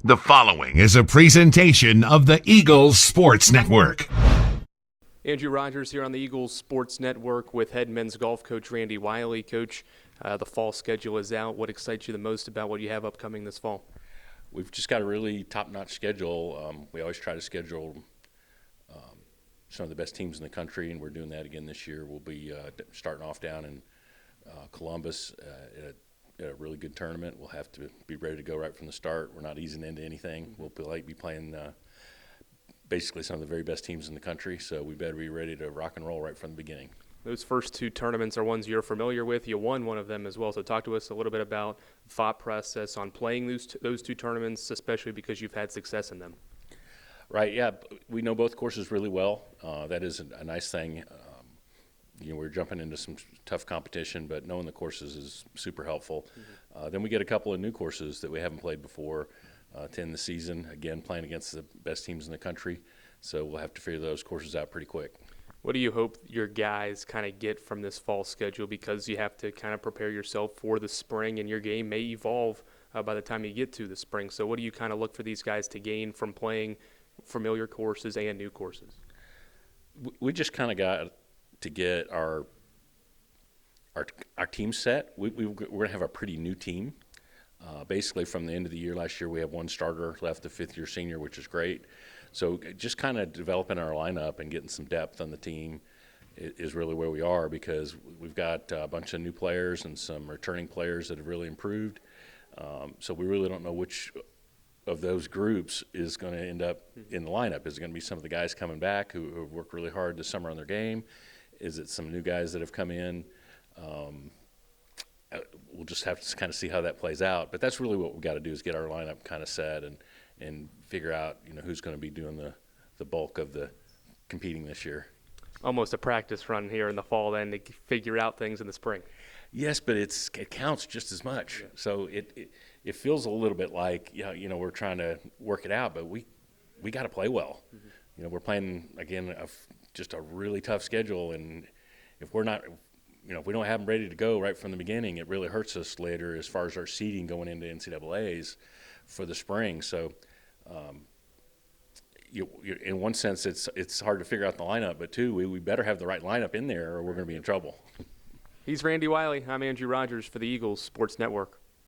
The following is a presentation of the Eagles Sports Network. Andrew Rogers here on the Eagles Sports Network with head men's golf coach Randy Wylie. Coach, the fall schedule is out. What excites you the most about what you have upcoming this fall? We've just got a really top-notch schedule. We always try to schedule some of the best teams in the country, and we're doing that again this year. We'll be starting off down in Columbus at a really good tournament. We'll have to be ready to go right from the start. We're not easing into anything. We'll be playing basically some of the very best teams in the country, so we better be ready to rock and roll right from the beginning. Those first two tournaments are ones you're familiar with. You won one of them as well, so talk to us a little bit about the thought process on playing those two tournaments, especially because you've had success in them. Right, yeah. We know both courses really well. That is a nice thing. We're jumping into some tough competition, but knowing the courses is super helpful. Then we get a couple of new courses that we haven't played before to end the season, again, playing against the best teams in the country. So we'll have to figure those courses out pretty quick. What do you hope your guys kind of get from this fall schedule? Because you have to kind of prepare yourself for the spring, and your game may evolve by the time you get to the spring. So what do you kind of look for these guys to gain from playing familiar courses and new courses? We just kind of got to get our team set. We're going to have a pretty new team. Basically, from the end of the year last year, we have one starter left, the fifth-year senior, which is great. So just kind of developing our lineup and getting some depth on the team is really where we are, because we've got a bunch of new players and some returning players that have really improved. So we really don't know which of those groups is going to end up in the lineup. Is it going to be some of the guys coming back who have worked really hard this summer on their game? Is it some new guys that have come in? We'll just have to kind of see how that plays out. But that's really what we've got to do, is get our lineup kind of set and figure out, who's going to be doing the bulk of the competing this year. Almost a practice run here in the fall then to figure out things in the spring. Yes, but it counts just as much. Yeah. So it feels a little bit like, we're trying to work it out, but we got to play well. Mm-hmm. We're playing, again, just a really tough schedule, and if we're not – if we don't have them ready to go right from the beginning, it really hurts us later as far as our seeding going into NCAAs for the spring. So, in one sense, it's hard to figure out the lineup, but two, we better have the right lineup in there, or we're going to be in trouble. He's Randy Wylie. I'm Andrew Rogers for the Eagles Sports Network.